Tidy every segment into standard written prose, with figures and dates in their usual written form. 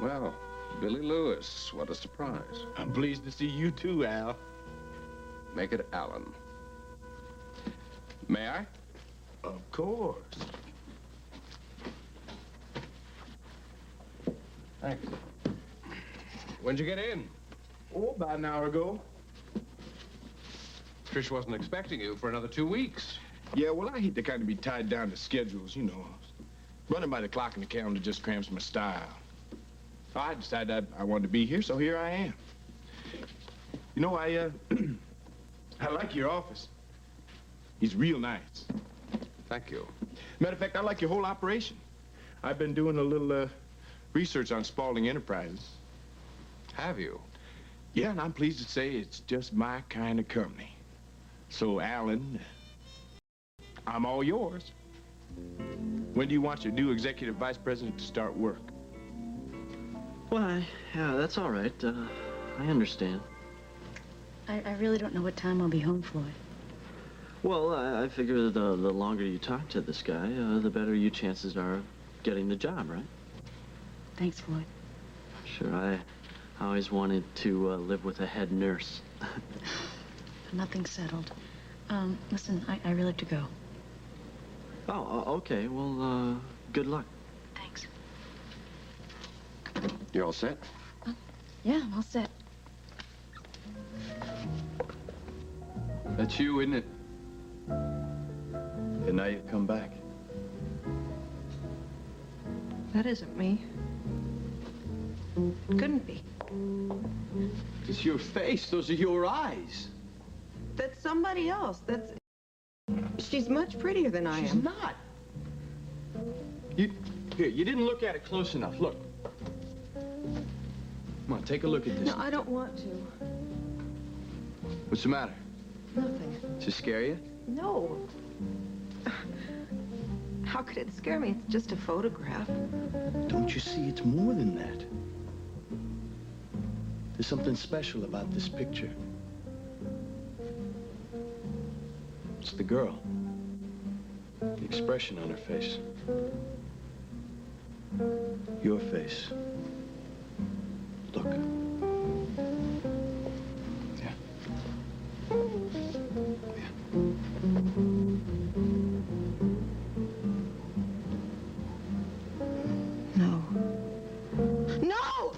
Well, Billy Lewis, what a surprise. I'm pleased to see you too, Al. Make it Alan. May I? Of course. Thanks. When'd you get in? Oh, about an hour ago. Trish wasn't expecting you for another 2 weeks. Yeah, well, I hate to kind of be tied down to schedules, you know. Running by the clock in the calendar just cramps my style. I decided I wanted to be here, so here I am. You know, I like your office. He's real nice. Thank you. Matter of fact, I like your whole operation. I've been doing a little research on Spaulding Enterprises. Have you? Yeah, and I'm pleased to say it's just my kind of company. So, Alan, I'm all yours. When do you want your new executive vice president to start work? Why, yeah, that's all right. I understand. I really don't know what time I'll be home, Floyd. Well, I figure the longer you talk to this guy, the better your chances are of getting the job, right? Thanks, Floyd. Sure, I always wanted to live with a head nurse. Nothing's settled. Listen, I really have to go. Oh, okay. Well, good luck. Thanks. You all set? Yeah, I'm all set. That's you, isn't it? And now you come back. That isn't me. It couldn't be. It's your face. Those are your eyes. That's somebody else. She's much prettier than I am. She's not. Here, you didn't look at it close enough. Look. Come on, take a look at this. No, I don't want to. What's the matter? Nothing. Does it scare you? No. How could it scare me? It's just a photograph. Don't you see it's more than that? There's something special about this picture. It's the girl. The expression on her face. Your face. Look. Yeah. No. No!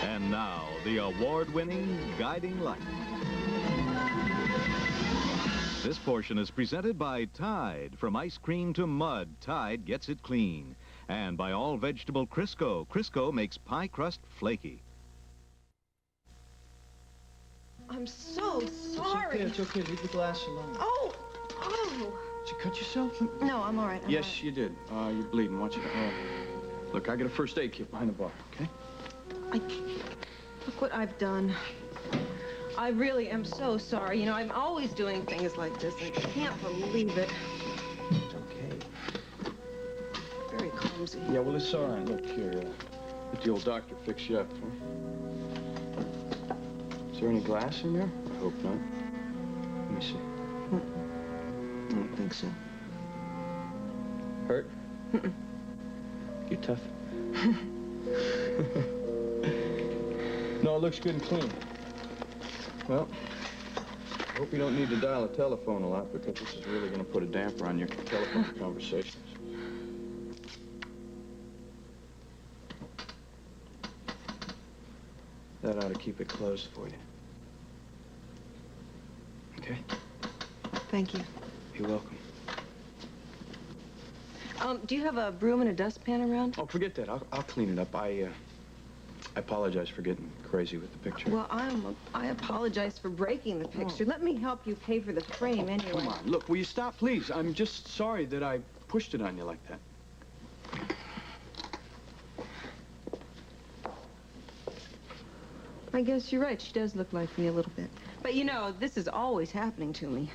And now, the award-winning Guiding Light. This portion is presented by Tide. From ice cream to mud, Tide gets it clean. And by all vegetable Crisco. Crisco makes pie crust flaky. I'm so sorry. It's okay. Leave the glass alone. Oh! Oh! Did you cut yourself? No, I'm all right. I'm all Yes, right. you did. You're bleeding. I want you to... look, I got a first aid kit behind the bar, okay? Look what I've done. I really am so sorry. You know, I'm always doing things like this. I can't believe it. It's okay. Very clumsy. Yeah, well, it's all right. Look here. Let the old doctor fix you up. Huh? Is there any glass in there? I hope not. Let me see. I don't think so. Hurt? You're tough. No, it looks good and clean. Well, I hope you don't need to dial a telephone a lot, because this is really going to put a damper on your telephone conversations. That ought to keep it closed for you. Okay? Thank you. You're welcome. Do you have a broom and a dustpan around? Oh, forget that. I'll clean it up. I apologize for getting crazy with the picture. Well, I apologize for breaking the picture. Let me help you pay for the frame anyway. Come on. Look, will you stop, please? I'm just sorry that I pushed it on you like that. I guess you're right. She does look like me a little bit. But you know, this is always happening to me.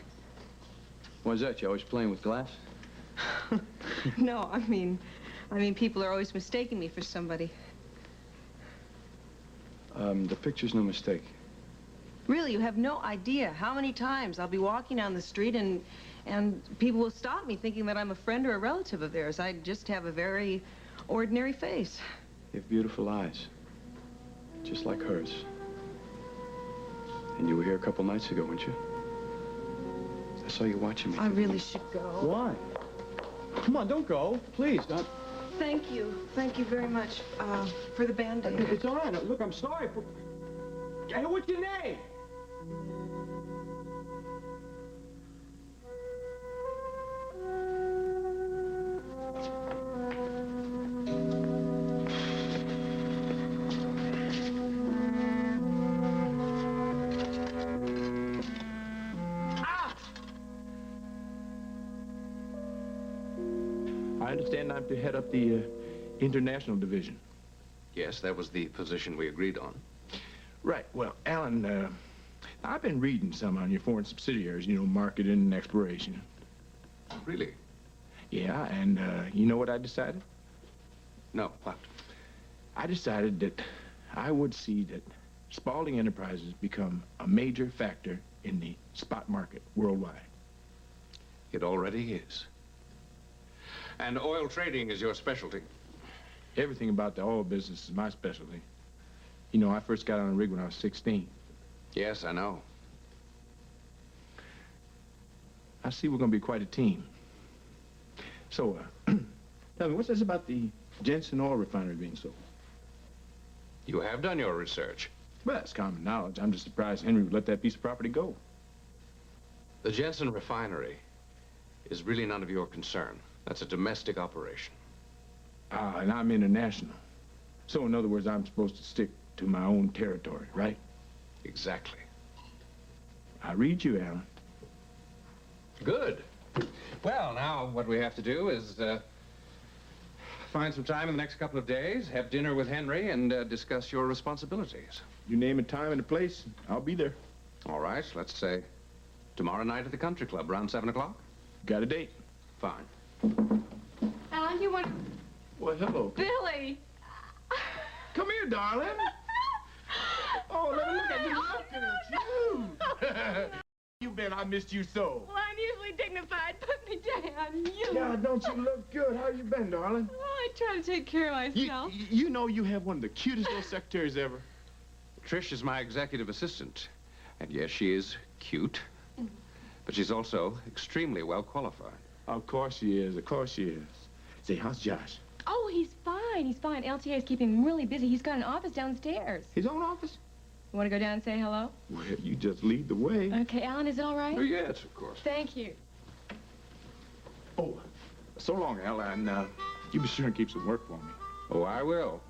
Why's that? You always playing with glass? No, I mean, people are always mistaking me for somebody. The picture's no mistake. Really, you have no idea how many times I'll be walking down the street and people will stop me thinking that I'm a friend or a relative of theirs. I just have a very ordinary face. You have beautiful eyes. Just like hers. And you were here a couple nights ago, weren't you? I saw you watching me. I really should go. Why? Come on, don't go. Please, don't. Thank you. Thank you very much for the Band-Aid. It's all right. Look, I'm sorry for... Hey, what's your name? I understand I'm to head up the international division. Yes, that was the position we agreed on. Right. Well, Alan, I've been reading some on your foreign subsidiaries, you know, marketing and exploration. Really? Yeah, and you know what I decided? No, what? I decided that I would see that Spaulding Enterprises become a major factor in the spot market worldwide. It already is. And oil trading is your specialty. Everything about the oil business is my specialty. You know, I first got on a rig when I was 16. Yes, I know. I see we're going to be quite a team. So, tell me, what's this about the Jensen oil refinery being sold? You have done your research. Well, that's common knowledge. I'm just surprised Henry would let that piece of property go. The Jensen refinery is really none of your concern. That's a domestic operation. Ah, and I'm international. So, in other words, I'm supposed to stick to my own territory, right? Exactly. I read you, Alan. Good. Well, now what we have to do is find some time in the next couple of days, have dinner with Henry, and discuss your responsibilities. You name a time and a place, I'll be there. All right, let's say tomorrow night at the country club, around 7 o'clock. Got a date? Fine. Alan, you want... Well, hello. Billy! Come here, darling. Oh, let me look at you. Looking at you. You been? I missed you so. Well, I'm usually dignified. Put me down. You... Yeah, don't you look good? How you been, darling? Well, I try to take care of myself. You know you have one of the cutest little secretaries ever. Trish is my executive assistant. And yes, she is cute. But she's also extremely well qualified. Of course she is. Of course she is. Say, how's Josh? Oh, he's fine. He's fine. LTA is keeping him really busy. He's got an office downstairs. His own office? You want to go down and say hello? Well, you just lead the way. Okay, Alan, is it all right? Oh, yes, of course. Thank you. Oh, so long, Al, and you be sure and keep some work for me. Oh, I will.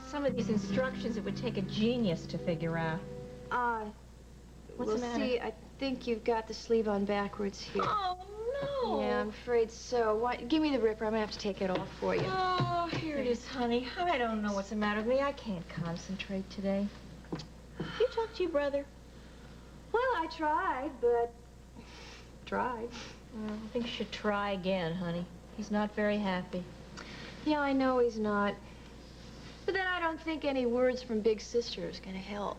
Some of these instructions, it would take a genius to figure out. What's Well, the matter? see, I think you've got the sleeve on backwards here. Oh, no. Yeah, I'm afraid so. Why, give me the ripper. I'm gonna have to take it off for you. Oh, Here it is, honey. I don't know what's the matter with me. I can't concentrate today. You talk to your brother? Well, I tried, but... Tried. Well, I think you should try again, honey. He's not very happy. Yeah, I know he's not. But then I don't think any words from Big Sister is gonna help.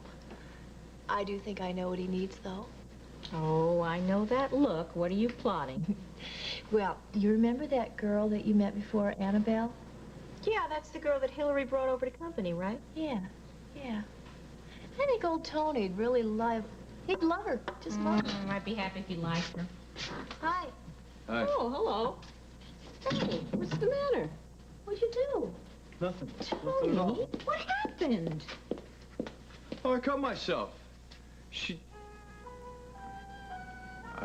I do think I know what he needs, though. Oh, I know that look. What are you plotting? Well, you remember that girl that you met before, Annabelle? Yeah, that's the girl that Hillary brought over to company, right? Yeah, yeah. I think old Tony'd really love... He'd love her. Just love her. I'd be happy if you liked her. Hi. Hi. Oh, hello. Hey, what's the matter? What'd you do? Nothing. Tony, what happened? Oh, I cut myself.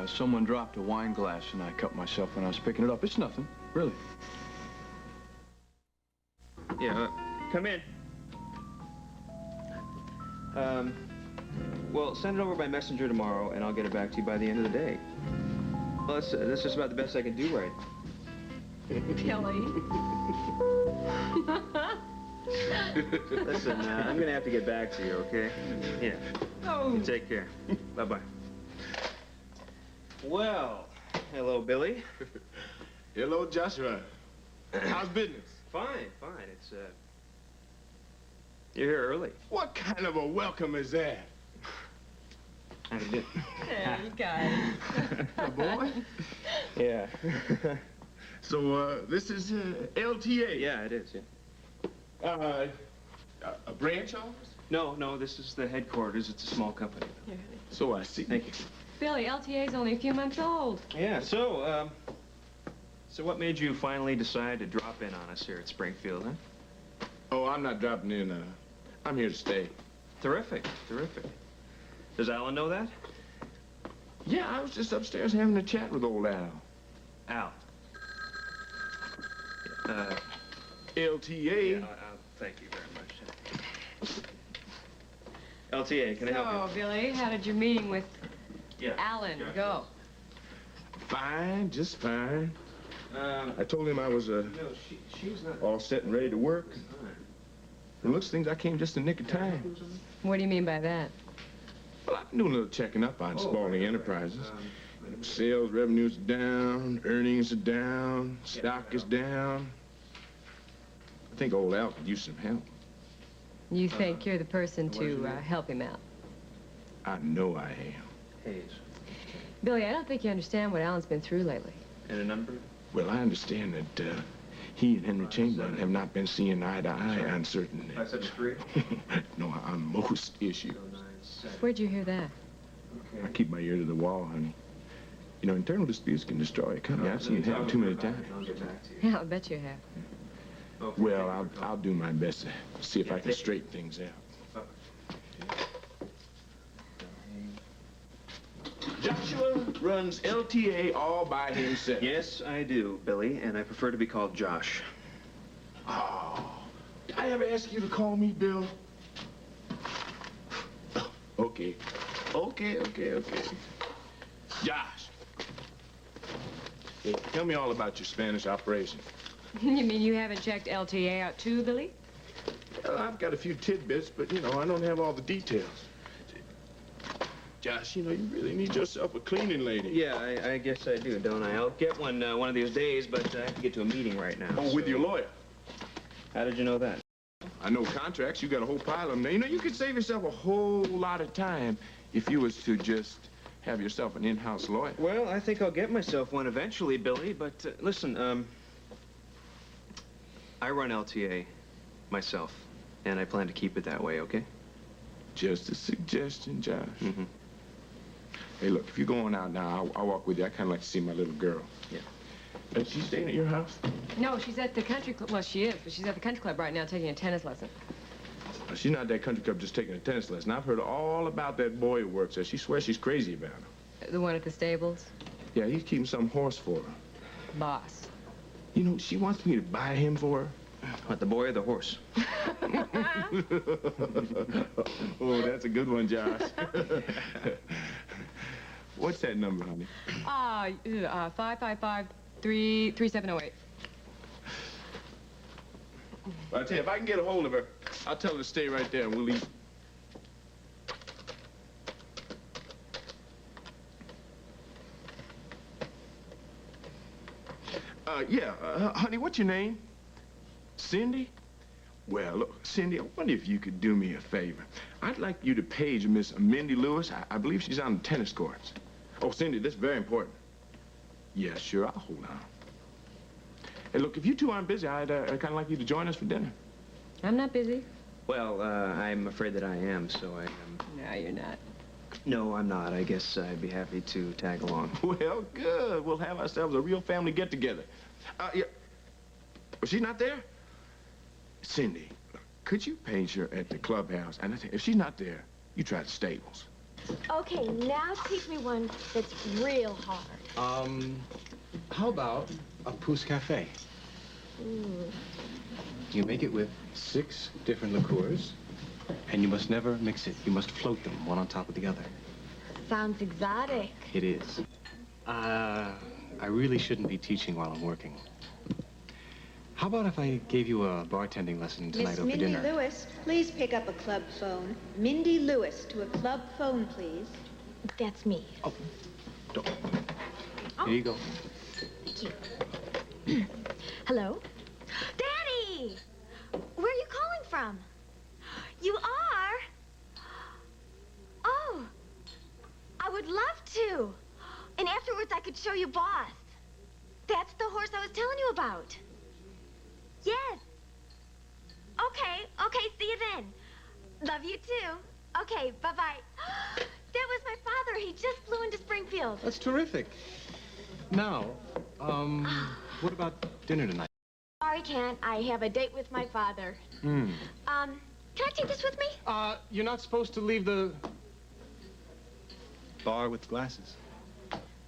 Someone dropped a wine glass and I cut myself when I was picking it up. It's nothing, really. Yeah, come in. Well, send it over by messenger tomorrow, and I'll get it back to you by the end of the day. Well, that's just about the best I can do right. Billy. Listen, I'm gonna have to get back to you, okay? Yeah. Oh. You take care. Bye-bye. Well, hello, Billy. Hello, Joshua. How's business? Fine, fine. It's, you're here early. What kind of a welcome is that? How do you do? There you go. A boy? Yeah. So, this is LTA? Yeah, it is, yeah. A branch office? No, this is the headquarters. It's a small company. Here, honey. So I see. Thank you. Billy, LTA's only a few months old. Yeah, so what made you finally decide to drop in on us here at Springfield, huh? Oh, I'm not dropping in. I'm here to stay. Terrific, terrific. Does Alan know that? Yeah, I was just upstairs having a chat with old Al. Al. LTA. Yeah, thank you very much. LTA, can I help you? So, Billy, how did your meeting with Yeah. Alan Yeah, go? Fine, just fine. Um, I told him I was no, she's not. all set and ready to work. From looks of things, I came just in the nick of time. What do you mean by that? Well, I've been doing a little checking up on Spaulding Enterprises. Sales revenues are down, earnings are down, stock is down. I think old Al could use some help. You think you're the person to help him out? I know I am. Hayes. Billy, I don't think you understand what Alan's been through lately. And a number? Well, I understand that he and Henry Chamberlain have not been seeing eye to eye on certain... 573? No, on most issues. Where'd you hear that? I keep my ear to the wall, honey. You know, internal disputes can destroy a company. I've seen it happen too many times. I'll get back to you. Yeah, I'll bet you have. Okay, Well, I'll do my best to see if I can straighten things out. Joshua runs LTA all by himself. Yes, I do, Billy, and I prefer to be called Josh. Oh, did I ever ask you to call me Bill? Okay. Okay. Josh. Hey, tell me all about your Spanish operation. You mean you haven't checked LTA out too, Billy? Well, I've got a few tidbits, but, you know, I don't have all the details. Josh, you know, you really need yourself a cleaning lady. Yeah, I guess I do, don't I? I'll get one of these days, but I have to get to a meeting right now. Oh, with your lawyer. How did you know that? I know contracts. You got a whole pile of them there. You know, you could save yourself a whole lot of time if you was to just have yourself an in-house lawyer. Well, I think I'll get myself one eventually, Billy, but listen, I run LTA myself, and I plan to keep it that way, okay? Just a suggestion, Josh. Mm-hmm. Hey, look, if you're going out now, I'll walk with you. I kind of like to see my little girl. Yeah. Is she staying at your house? No, she's at the country club. Well, she is, but she's at the country club right now taking a tennis lesson. She's not at that country club just taking a tennis lesson. I've heard all about that boy who works there. She swears she's crazy about him. The one at the stables? Yeah, he's keeping some horse for her. Boss. You know, she wants me to buy him for her. What, the boy or the horse? Oh, that's a good one, Josh. What's that number, honey? 555-3708. Well, I tell you, if I can get a hold of her, I'll tell her to stay right there and we'll leave. Honey, what's your name? Cindy? Well, look, Cindy, I wonder if you could do me a favor. I'd like you to page Miss Mindy Lewis. I believe she's on the tennis courts. Oh, Cindy, this is very important. Yeah, sure, I'll hold on. Hey, look, if you two aren't busy, I'd kind of like you to join us for dinner. I'm not busy. Well, I'm afraid that I am, so I... No, you're not. No, I'm not. I guess I'd be happy to tag along. Well, good. We'll have ourselves a real family get-together. Yeah. Was she not there? Cindy, could you page her at the clubhouse? And if she's not there, you try the stables. Okay, now teach me one that's real hard. How about a Pousse Cafe? You make it with 6 different liqueurs, and you must never mix it. You must float them one on top of the other. Sounds exotic. It is. I really shouldn't be teaching while I'm working. How about if I gave you a bartending lesson tonight Miss over Mindy dinner? Lewis, please pick up a club phone. Mindy Lewis to a club phone, please. That's me. Oh, don't. Here you go. Thank you. Hello? Daddy! Where are you calling from? You are? Oh, I would love to. And afterwards I could show you Boss. That's the horse I was telling you about. Yes. Okay, see you then. Love you too. Okay, bye-bye. That was my father. He just flew into Springfield. That's terrific. Now, what about dinner tonight? Sorry, can't. I have a date with my father. Can I take this with me? You're not supposed to leave the bar with glasses.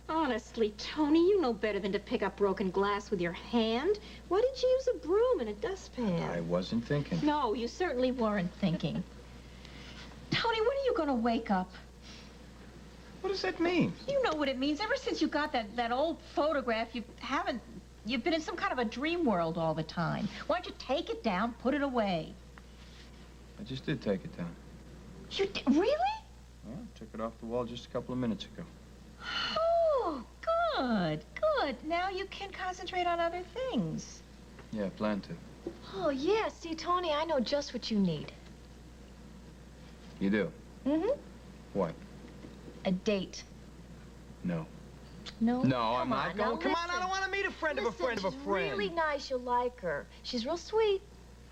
Honestly, Tony, you know better than to pick up broken glass with your hand. Why didn't you use a broom and a dustpan? I wasn't thinking. No, you certainly weren't thinking. Tony, when are you going to wake up? What does that mean? You know what it means. Ever since you got that old photograph, you've been in some kind of a dream world all the time. Why don't you take it down, put it away? I just did take it down. You did? Really? Well, I took it off the wall just a couple of minutes ago. Oh, good. Now you can concentrate on other things. Yeah, I plan to. Oh, yeah. See, Tony, I know just what you need. You do? Mm-hmm. What? A date. No. No? No, I'm not now going. Come on, I listen. don't want to meet a friend of a friend of a friend. She's really nice. You'll like her. She's real sweet.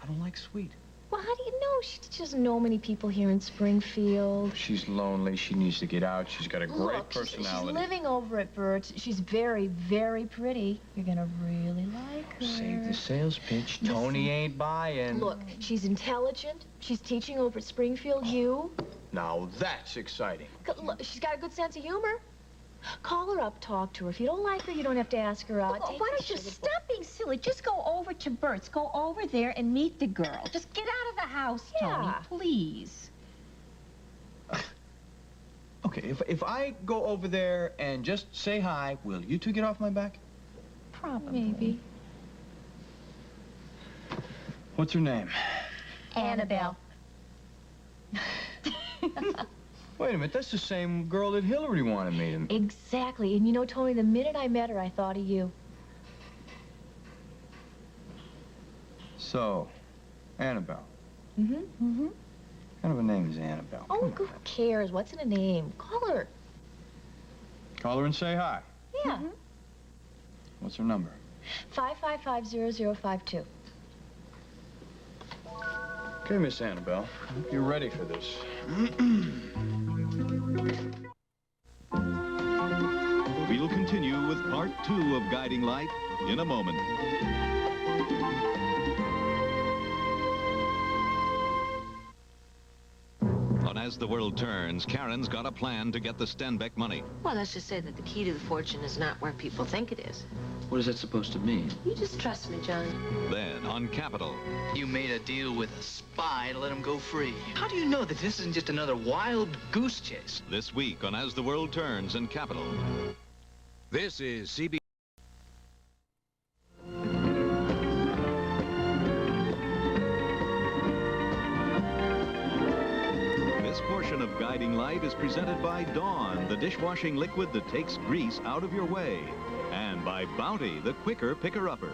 I don't like sweet. Well, how do you know? She doesn't know many people here in Springfield. She's lonely. She needs to get out. She's got a great Look, personality. she's living over at Bert's. She's very, very pretty. You're gonna really like her. Save the sales pitch. Tony ain't buying. Look, she's intelligent. She's teaching over at Springfield U. Now that's exciting. Look, she's got a good sense of humor. Call her up, talk to her. If you don't like her, you don't have to ask her out. Well, why don't you stop being silly? Just go over to Bert's. Go over there and meet the girl. Just get out of the house, Tony, Yeah. please. Okay, if I go over there and just say hi, will you two get off my back? Probably. Maybe. What's her name? Annabelle. Wait a minute, that's the same girl that Hillary wanted me to meet. Exactly. And you know, Tony, the minute I met her, I thought of you. So, Annabelle. Mm-hmm. What kind of a name is Annabelle? Oh, Come who on. cares? What's in a name? Call her. Call her and say hi. Yeah. What's her number? 555-0052. Okay, Miss Annabelle. I hope you're ready for this. We'll continue with part 2 of Guiding Light in a moment. On As the World Turns, Karen's got a plan to get the Stenbeck money. Well, let's just say that the key to the fortune is not where people think it is. What is that supposed to mean? You just trust me, John. Then, on Capital, You made a deal with a spy to let him go free. How do you know that this isn't just another wild goose chase? this week on As the World Turns and Capital. This is CB. This portion of Guiding Light is presented by Dawn, the dishwashing liquid that takes grease out of your way, and by Bounty, the quicker picker-upper.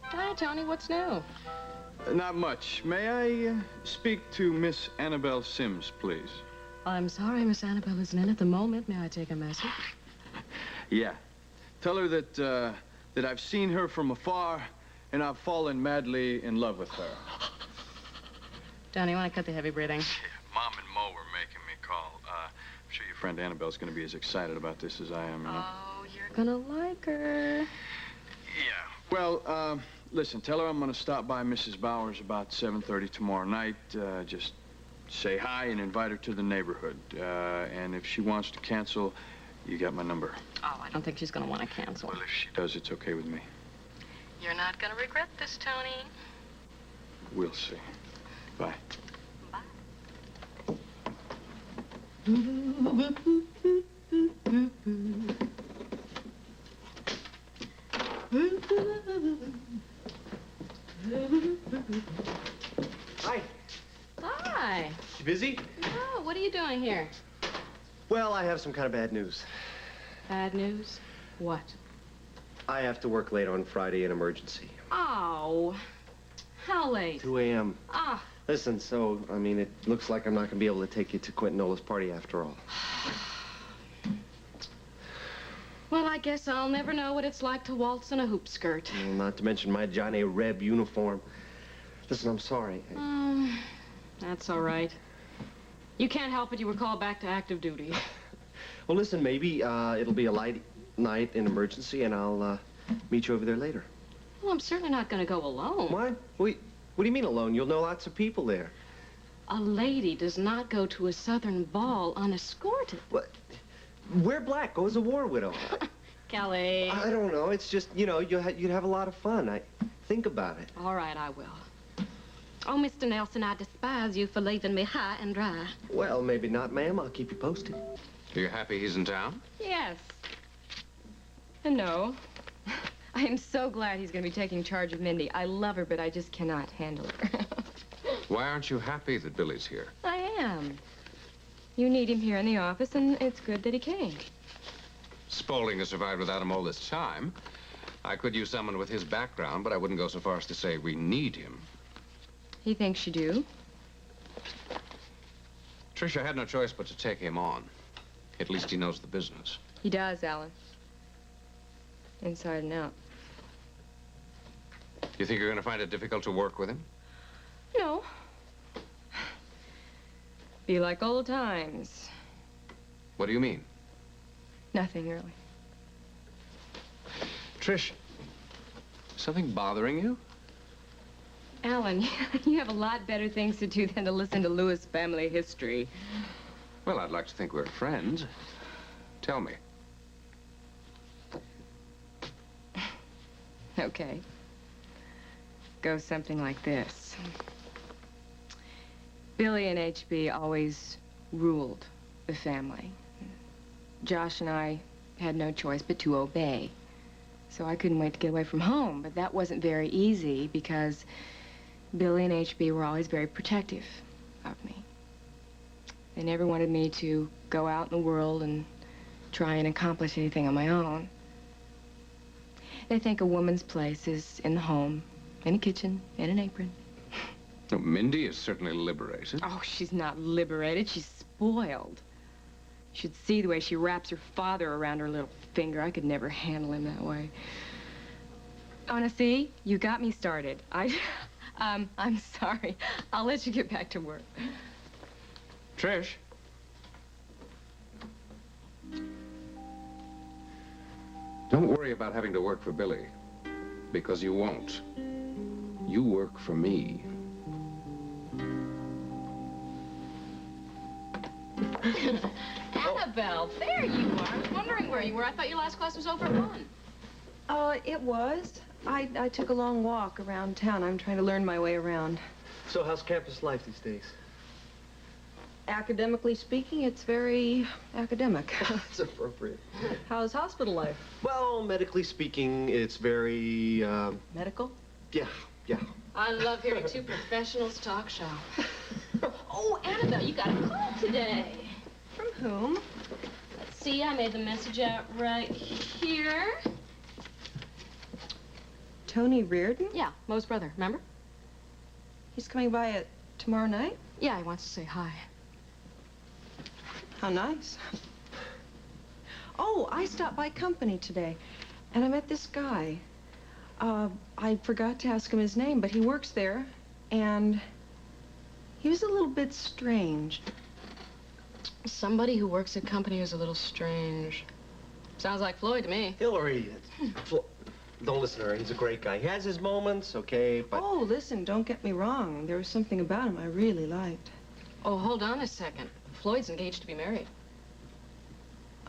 Hi, Tony, what's new? Not much. May I speak to Miss Annabelle Sims, please? I'm sorry, Miss Annabelle isn't in at the moment. May I take a message? Yeah. Tell her that, that I've seen her from afar, and I've fallen madly in love with her. Tony, you want to cut the heavy breathing? Mom and Mo were making me call. I'm sure your friend Annabelle's going to be as excited about this as I am, you know? Oh, you're gonna like her. Yeah. Well, listen, tell her I'm going to stop by Mrs. Bowers about 7:30 tomorrow night. Just say hi and invite her to the neighborhood. And if she wants to cancel, you got my number. Oh, I don't think she's gonna want to cancel. Well, if she does, it's okay with me. You're not gonna regret this, Tony. We'll see. Bye. Hi. Hi. You busy? Oh, what are you doing here? Well, I have some kind of bad news. Bad news? What? I have to work late on Friday, an emergency. Oh. How late? 2 a.m. Ah. Listen, so, I mean, it looks like I'm not going to be able to take you to Quentin Nola's party after all. Well, I guess I'll never know what it's like to waltz in a hoop skirt. Well, not to mention my Johnny Reb uniform. Listen, I'm sorry. That's all right. You can't help it. You were called back to active duty. Well, listen, maybe it'll be a light night in emergency, and I'll meet you over there later. Well, I'm certainly not going to go alone. What? What do you mean alone? You'll know lots of people there. A lady does not go to a southern ball unescorted. What? Wear black. Go as a war widow. Kelly. I don't know. It's just, you know, you'd have a lot of fun. Think about it. All right, I will. Oh, Mr. Nelson, I despise you for leaving me high and dry. Well, maybe not, ma'am. I'll keep you posted. Are you happy he's in town? Yes. And no. I am so glad he's going to be taking charge of Mindy. I love her, but I just cannot handle her. Why aren't you happy that Billy's here? I am. You need him here in the office, and it's good that he came. Spaulding has survived without him all this time. I could use someone with his background, but I wouldn't go so far as to say we need him. He thinks you do. Tricia had no choice but to take him on. At least he knows the business. He does, Alan. Inside and out. You think you're going to find it difficult to work with him? No. Be like old times. What do you mean? Nothing, really. Trish, something bothering you? Alan, you have a lot better things to do than to listen to Lewis family history. Well, I'd like to think we're friends. Tell me. Okay. Goes something like this. Billy and HB always ruled the family. Josh and I had no choice but to obey. So I couldn't wait to get away from home, but that wasn't very easy because Billy and HB were always very protective of me. They never wanted me to go out in the world and try and accomplish anything on my own. They think a woman's place is in the home, in a kitchen, in an apron. Oh, Mindy is certainly liberated. Oh, she's not liberated. She's spoiled. You should see the way she wraps her father around her little finger. I could never handle him that way. Oh, now, see? You got me started. I'm sorry. I'll let you get back to work. Trish. Don't worry about having to work for Billy, because you won't. You work for me. Annabelle, there you are. I was wondering where you were. I thought your last class was over at 1. It was. I took a long walk around town. I'm trying to learn my way around. So how's campus life these days? Academically speaking, it's very academic. That's appropriate. How's hospital life? Well, medically speaking, it's very, Medical? Yeah. I love hearing two professionals talk shop. Oh, Annabelle, you got a call today. From whom? Let's see, I made the message out right here. Tony Reardon? Yeah, Mo's brother, remember? He's coming by tomorrow night? Yeah, he wants to say hi. How nice. Oh, I stopped by company today, and I met this guy. I forgot to ask him his name, but he works there, and he was a little bit strange. Somebody who works at company is a little strange. Sounds like Floyd to me. Hillary, don't listen to her. He's a great guy. He has his moments, okay, but... Oh, listen, don't get me wrong. There was something about him I really liked. Oh, hold on a second. Floyd's engaged to be married.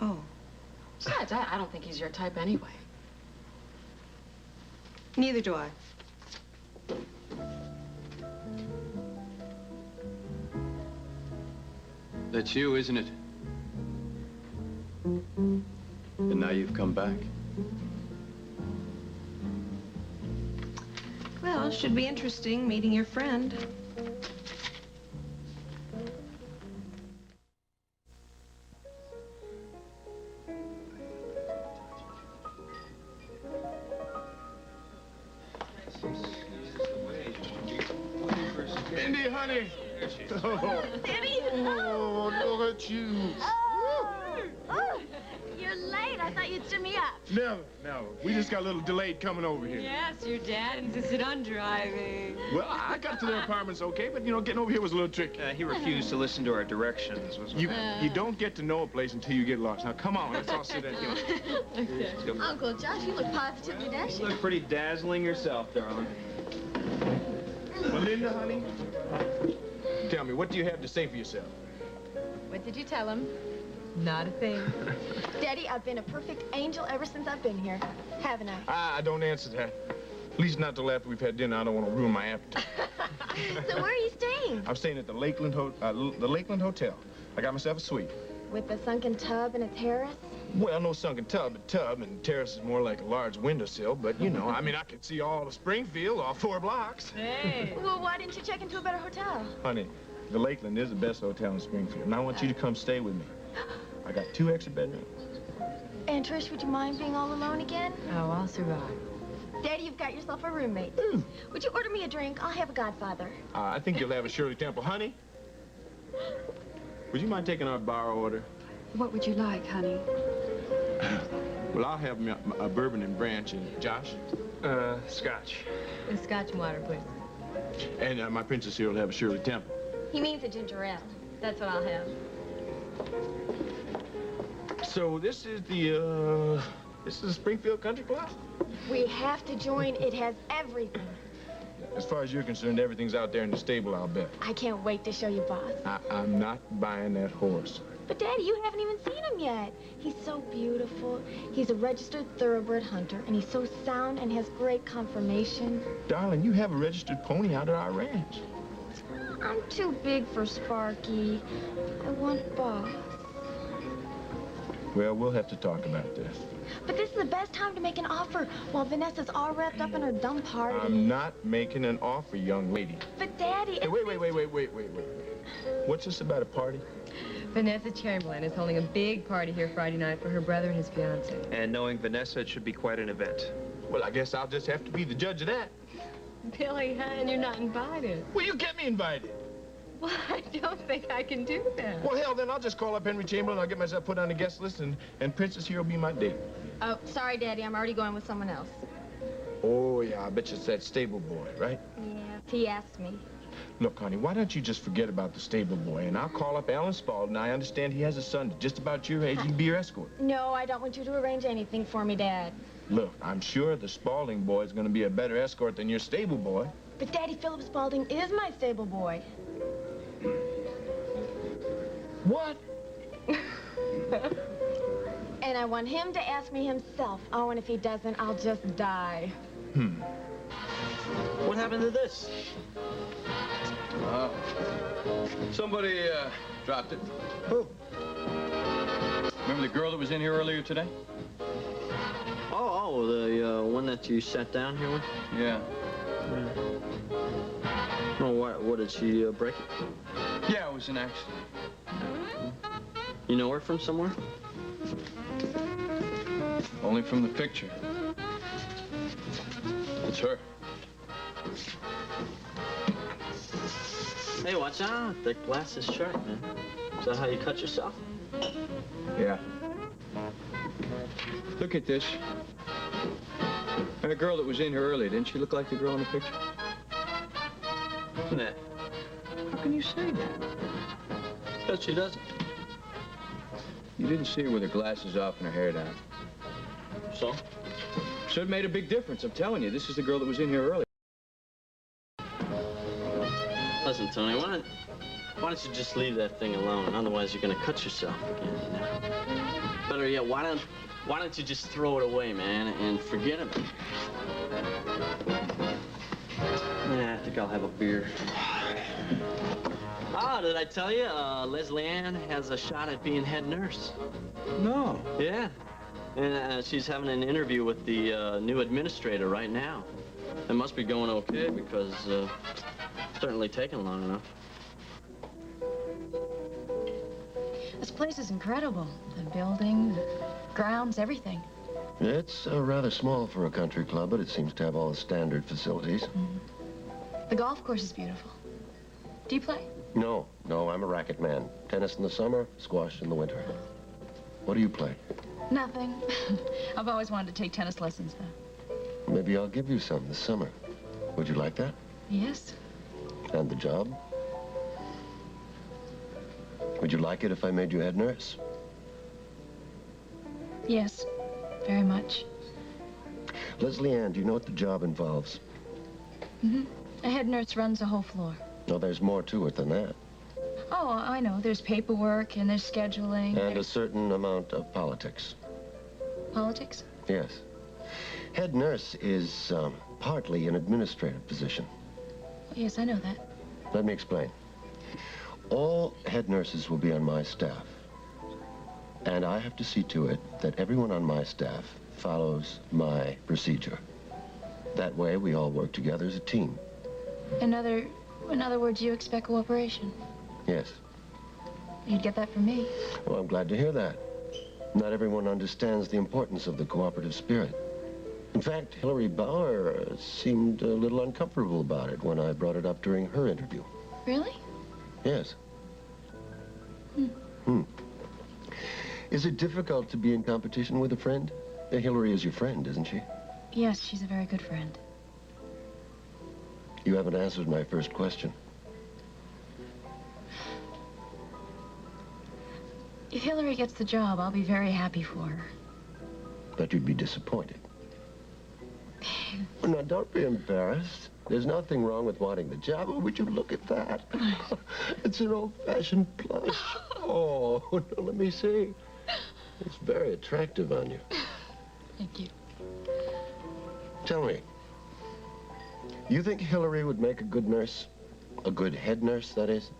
Oh. Besides, I don't think he's your type anyway. Neither do I. That's you, isn't it? And now you've come back. Well, should be interesting meeting your friend. Mindy, honey. Oh. Daddy? Oh, look at you. Oh, you're late. I thought you'd send me up. Never. We just got a little delayed coming over here. Yes, your dad insisted on driving. Well, I got to their apartments okay, but, you know, getting over here was a little tricky. He refused to listen to our directions. You don't get to know a place until you get lost. Now, come on, let's all sit down here. Let's go. Uncle Josh, you look positively You dashing. look pretty dazzling yourself, darling. Melinda, honey, tell me, what do you have to say for yourself? What did you tell him? Not a thing. Daddy, I've been a perfect angel ever since I've been here. Haven't I? I don't answer that. At least not till after we've had dinner. I don't want to ruin my appetite. So where are you staying? I'm staying at the Lakeland Hotel. I got myself a suite. With a sunken tub and a terrace? Well, no sunken tub, and terrace is more like a large windowsill, but, you know, I mean, I can see all of Springfield, all 4 blocks. Hey. Well, why didn't you check into a better hotel? Honey, the Lakeland is the best hotel in Springfield, and I want you to come stay with me. I got 2 extra bedrooms. And Trish, would you mind being all alone again? Oh, I'll survive. Daddy, you've got yourself a roommate. Would you order me a drink? I'll have a Godfather. I think you'll have a Shirley Temple. Honey, would you mind taking our bar order? What would you like, honey? Well, I'll have a bourbon and branch, and Josh? Scotch. And scotch and water, please. And my princess here will have a Shirley Temple. He means a ginger ale. That's what I'll have. So this is the Springfield Country Club? We have to join. It has everything. As far as you're concerned, everything's out there in the stable, I'll bet. I can't wait to show you, boss. I'm not buying that horse. But, Daddy, you haven't even seen him yet. He's so beautiful. He's a registered thoroughbred hunter, and he's so sound and has great conformation. Darling, you have a registered pony out at our ranch. I'm too big for Sparky. I want Boss. Well, we'll have to talk about this. But this is the best time to make an offer while Vanessa's all wrapped up in her dumb party. I'm not making an offer, young lady. But, Daddy... Hey, wait. What's this about a party? Vanessa Chamberlain is holding a big party here Friday night for her brother and his fiancée. And knowing Vanessa, it should be quite an event. Well, I guess I'll just have to be the judge of that. Billy, hon, you're not invited. Well, you get me invited. Well, I don't think I can do that. Well, hell, then I'll just call up Henry Chamberlain. I'll get myself put on the guest list, and Princess here will be my date. Oh, sorry, Daddy. I'm already going with someone else. Oh, yeah, I bet you it's that stable boy, right? Yeah, he asked me. Look, honey, why don't you just forget about the stable boy, and I'll call up Alan Spaulding. I understand he has a son just about your age. He can be your escort. No, I don't want you to arrange anything for me, Dad. Look, I'm sure the Spaulding boy is going to be a better escort than your stable boy. But Daddy, Philip Spaulding is my stable boy. What? And I want him to ask me himself. Oh, and if he doesn't, I'll just die. What happened to this? Somebody dropped it. Who? Remember the girl that was in here earlier today? Oh, the one that you sat down here with? Yeah. Oh, what did she break it? Yeah, it was an accident. You know her from somewhere? Only from the picture. It's her. Hey, watch out. That glass is sharp, man. Is that how you cut yourself? Yeah. Look at this. That girl that was in here earlier, didn't she look like the girl in the picture? Nah. How can you say that? Because she doesn't. You didn't see her with her glasses off and her hair down. So? Should have made a big difference, I'm telling you. This is the girl that was in here earlier. Listen, Tony, why don't you just leave that thing alone? Otherwise, you're gonna cut yourself again, you know? Better yet, why don't you just throw it away, man, and forget about it? Yeah, I think I'll have a beer. Oh, did I tell you? Leslie Ann has a shot at being head nurse. No. Yeah. And she's having an interview with the new administrator right now. It must be going okay because it's certainly taken long enough. This place is incredible. The building, the grounds, everything. It's rather small for a country club, but it seems to have all the standard facilities. The golf course is beautiful. Do you play? No, I'm a racket man. Tennis in the summer, squash in the winter. What do you play? Nothing. I've always wanted to take tennis lessons, though. Maybe I'll give you some this summer. Would you like that? Yes. And the job? Would you like it if I made you head nurse? Yes, very much. Leslie Ann, do you know what the job involves? A head nurse runs the whole floor. No, there's more to it than that. Oh, I know. There's paperwork and there's scheduling. And a certain amount of politics. Politics? Yes. Head nurse is partly an administrative position. Yes, I know that. Let me explain. All head nurses will be on my staff. And I have to see to it that everyone on my staff follows my procedure. That way, we all work together as a team. In other words, you expect cooperation. Yes. You'd get that from me. Well, I'm glad to hear that. Not everyone understands the importance of the cooperative spirit. In fact, Hillary Bauer seemed a little uncomfortable about it when I brought it up during her interview. Really? Yes. Is it difficult to be in competition with a friend? Hillary is your friend, isn't she? Yes, she's a very good friend. You haven't answered my first question. If Hillary gets the job, I'll be very happy for her. But you'd be disappointed. Now, don't be embarrassed. There's nothing wrong with wanting the job. Oh, would you look at that? It's an old-fashioned plush. Oh, no, let me see. It's very attractive on you. Thank you. Tell me, you think Hillary would make a good nurse? A good head nurse, that is?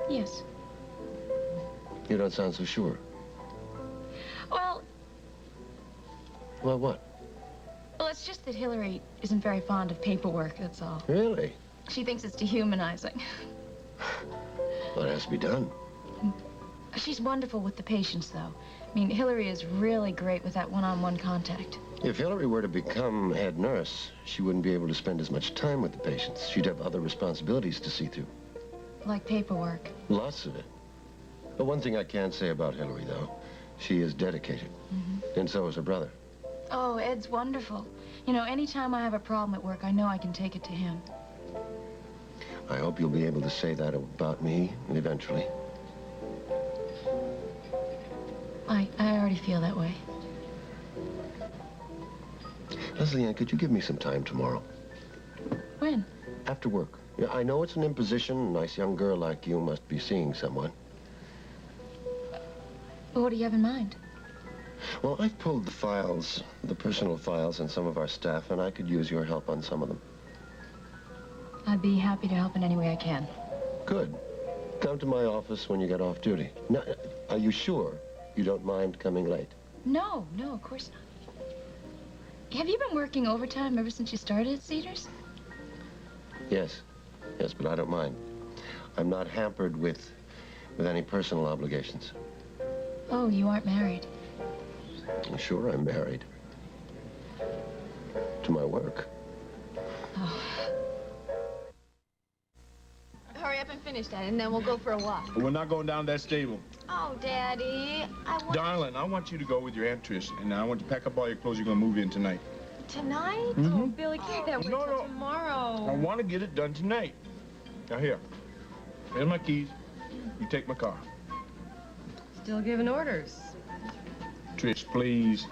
Yes. You don't sound so sure. Well, Well, what? it's just that Hillary isn't very fond of paperwork, that's all. Really? She thinks it's dehumanizing. Well, it has to be done. She's wonderful with the patients, though. I mean, Hillary is really great with that one-on-one contact. If Hillary were to become head nurse, she wouldn't be able to spend as much time with the patients. She'd have other responsibilities to see to. Like paperwork. Lots of it. But one thing I can say about Hillary, though, she is dedicated. And so is her brother. Oh, Ed's wonderful. You know, anytime I have a problem at work, I know I can take it to him. I hope you'll be able to say that about me eventually. I already feel that way. Leslie Ann, could you give me some time tomorrow? When? After work. Yeah, I know it's an imposition. A nice young girl like you must be seeing someone. Well, what do you have in mind? Well, I've pulled the files, the personal files on some of our staff, and I could use your help on some of them. I'd be happy to help in any way I can. Good. Come to my office when you get off duty. Now, are you sure you don't mind coming late? No, of course not. Have you been working overtime ever since you started at Cedars? Yes, but I don't mind. I'm not hampered with any personal obligations. Oh, you aren't married. Sure, I'm married. To my work. Oh. Hurry up and finish that, and then we'll go for a walk. We're not going down to that stable. Oh, Daddy, Darling, I want you to go with your Aunt Trish, and I want you to pack up all your clothes. You're going to move in tonight. Tonight? Oh, Billy, can't that wait No, till no. tomorrow? I want to get it done tonight. Now, here. Here's my keys. You take my car. Still giving orders. Trish, please.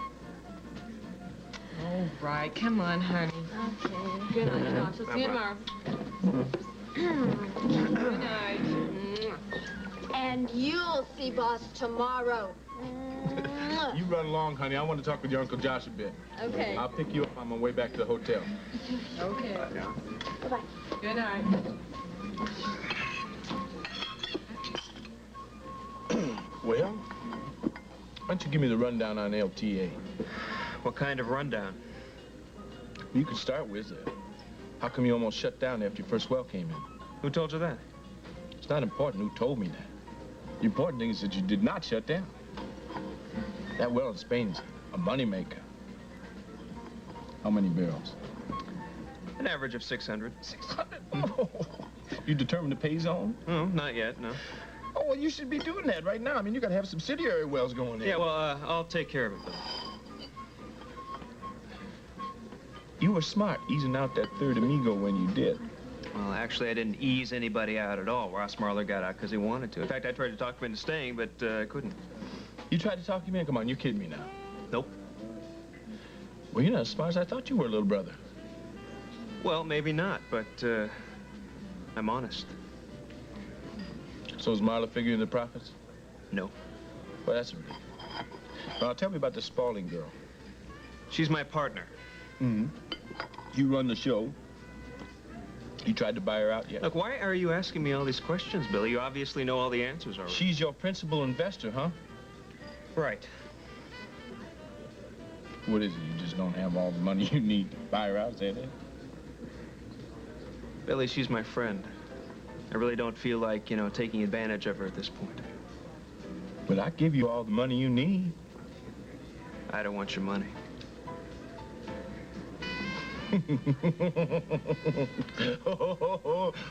All right, come on, honey. Okay. Good night, Josh. I'll see you tomorrow. Good night. And you'll see Boss tomorrow. You run along, honey. I want to talk with your Uncle Josh a bit. Okay. I'll pick you up on my way back to the hotel. Okay. Bye-bye. Good night. Well, why don't you give me the rundown on LTA? What kind of rundown? You could start with, how come you almost shut down after your first well came in? Who told you that? It's not important who told me that. The important thing is that you did not shut down. That well in Spain's a moneymaker. How many barrels? An average of 600. 600? Oh, you determined to pay zone? No, not yet, no. Oh, well, you should be doing that right now. I mean, you gotta have subsidiary wells going in. Yeah, well, I'll take care of it, Billy. You were smart easing out that third amigo when you did. Well, actually, I didn't ease anybody out at all. Ross Marler got out because he wanted to. In fact, I tried to talk him into staying, but I couldn't. You tried to talk him in? Come on, you're kidding me now. Nope. Well, you're not as smart as I thought you were, little brother. Well, maybe not, but I'm honest. So is Marla figuring the profits? No. Well, that's a relief. Now, tell me about the Spaulding girl. She's my partner. Mm-hmm. You run the show. You tried to buy her out yet? Look, why are you asking me all these questions, Billy? You obviously know all the answers already. She's your principal investor, huh? Right. What is it? You just don't have all the money you need to buy her out, is that it? Billy, she's my friend. I really don't feel like, you know, taking advantage of her at this point. But I give you all the money you need. I don't want your money.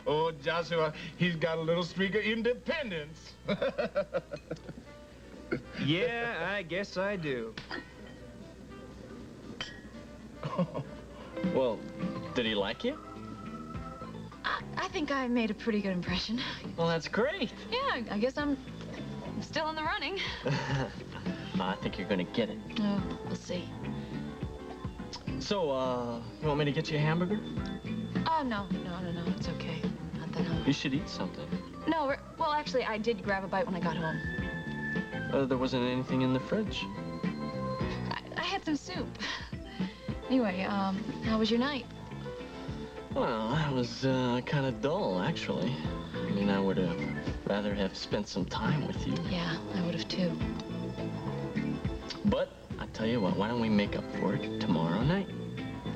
Oh, Joshua, he's got a little streak of independence. Yeah, I guess I do. Well, did he like you? I think I made a pretty good impression. Well, that's great. Yeah, I guess I'm still in the running. I think you're gonna get it. Oh, we'll see. So, you want me to get you a hamburger? Oh, no, it's okay. Not that hungry. You should eat something. No, well, actually, I did grab a bite when I got home. There wasn't anything in the fridge. I had some soup. Anyway, how was your night? Well, that was kind of dull, actually. I mean, I would have rather have spent some time with you. Yeah, I would have too. But I tell you what, why don't we make up for it tomorrow night?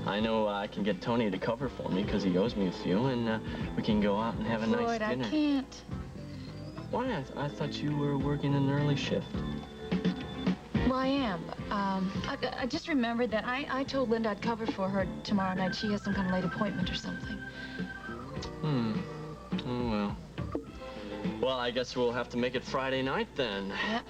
I know I can get Tony to cover for me because he owes me a few, and we can go out and have a nice dinner. Floyd, I can't. Why? I thought you were working an early shift. Well, I am. I just remembered that I told Linda I'd cover for her tomorrow night. She has some kind of late appointment or something. Oh, well. Well, I guess we'll have to make it Friday night then. Yep.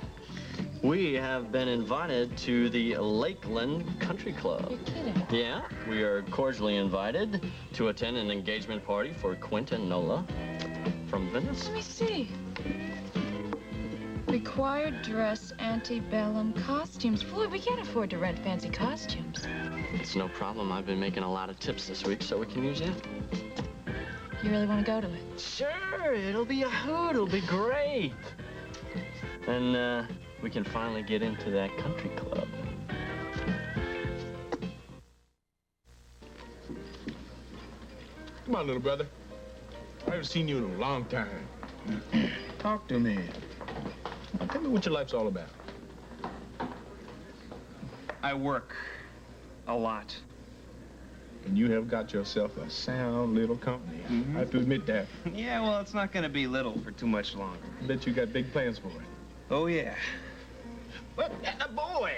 We have been invited to the Lakeland Country Club. You're kidding. Yeah, we are cordially invited to attend an engagement party for Quint and Nola from Venice. Let me see. Required dress antebellum costumes. Floyd, we can't afford to rent fancy costumes. It's no problem. I've been making a lot of tips this week, so we can use it. You really want to go to it? Sure, it'll be a hoot. It'll be great. And, we can finally get into that country club. Come on, little brother. I haven't seen you in a long time. Talk to me. Now, tell me what your life's all about. I work a lot. And you have got yourself a sound little company. I have to admit that. Yeah, well, it's not going to be little for too much longer. I bet you got big plans for it. Oh, yeah. Well, boy.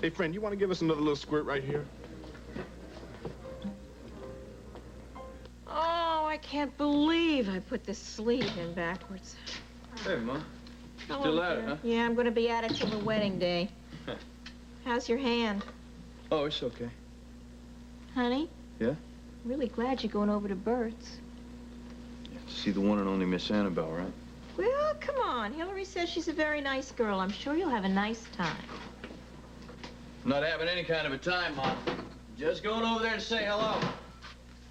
Hey, friend, you want to give us another little squirt right here? Oh, I can't believe I put this sleeve in backwards. Hey, Ma. Hello, Still at it, dear. huh? Yeah, I'm going to be at it till the wedding day. How's your hand? Oh, it's okay. Honey? Yeah? Really glad you're going over to Bert's. See the one and only Miss Annabelle, right? Well, come on. Hillary says she's a very nice girl. I'm sure you'll have a nice time. Not having any kind of a time, Ma. Just going over there to say hello.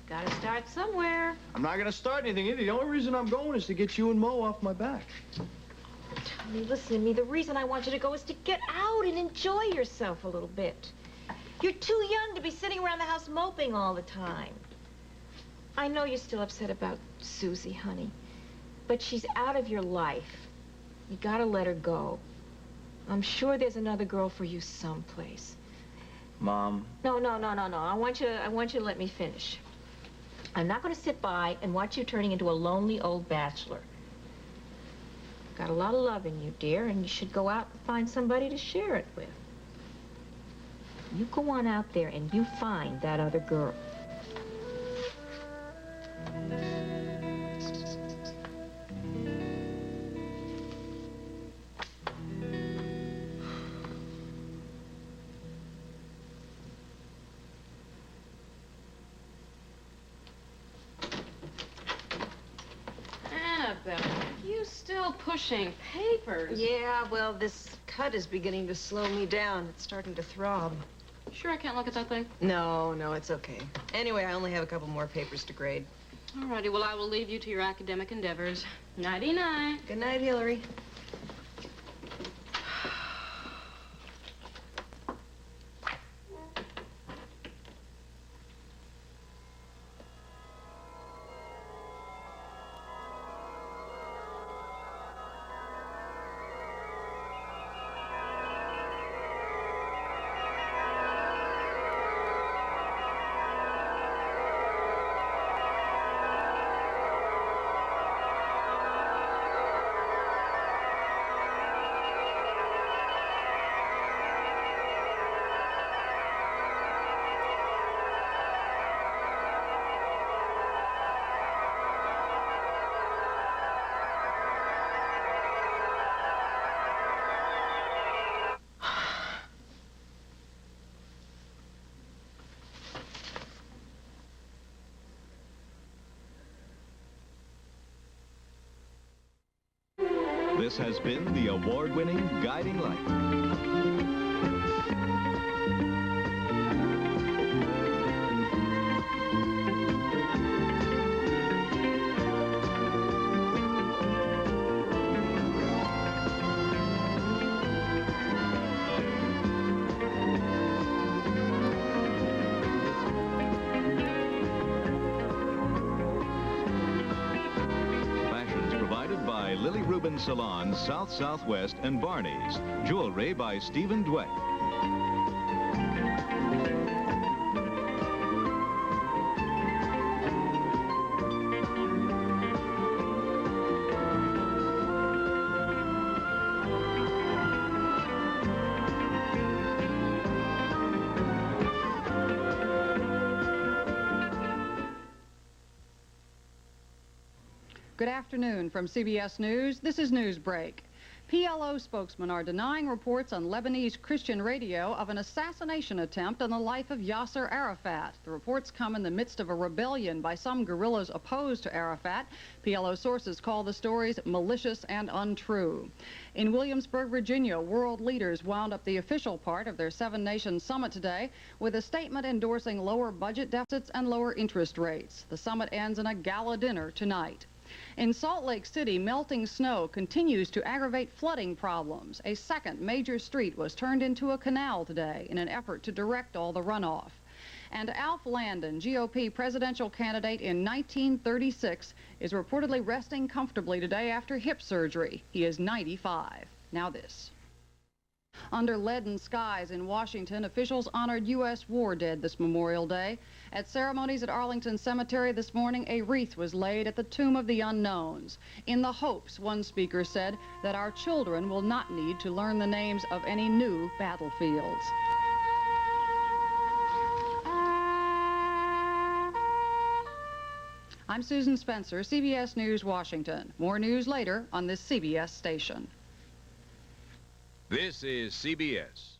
Gotta start somewhere. I'm not gonna start anything either. The only reason I'm going is to get you and Mo off my back. Tony, listen to me. The reason I want you to go is to get out and enjoy yourself a little bit. You're too young to be sitting around the house moping all the time. I know you're still upset about Susie, honey, but she's out of your life. You gotta let her go. I'm sure there's another girl for you someplace. Mom. No. I want you to let me finish. I'm not going to sit by and watch you turning into a lonely old bachelor. You've got a lot of love in you, dear, and you should go out and find somebody to share it with. You go on out there and you find that other girl. You still pushing papers? Yeah, well, this cut is beginning to slow me down. It's starting to throb. Sure I can't look at that thing? No, it's okay. Anyway, I only have a couple more papers to grade. All righty, well, I will leave you to your academic endeavors. Nighty-night. Good night, Hillary. This has been the award-winning Guiding Light. Lily Rubin Salon, South Southwest, and Barney's. Jewelry by Stephen Dweck. Good afternoon from CBS News. This is Newsbreak. PLO spokesmen are denying reports on Lebanese Christian radio of an assassination attempt on the life of Yasser Arafat. The reports come in the midst of a rebellion by some guerrillas opposed to Arafat. PLO sources call the stories malicious and untrue. In Williamsburg, Virginia, world leaders wound up the official part of their seven-nation summit today with a statement endorsing lower budget deficits and lower interest rates. The summit ends in a gala dinner tonight. In Salt Lake City, melting snow continues to aggravate flooding problems. A second major street was turned into a canal today in an effort to direct all the runoff. And Alf Landon, GOP presidential candidate in 1936, is reportedly resting comfortably today after hip surgery. He is 95. Now this. Under leaden skies in Washington, officials honored U.S. war dead this Memorial Day. At ceremonies at Arlington Cemetery this morning, a wreath was laid at the Tomb of the Unknowns, in the hopes, one speaker said, that our children will not need to learn the names of any new battlefields. I'm Susan Spencer, CBS News, Washington. More news later on this CBS station. This is CBS.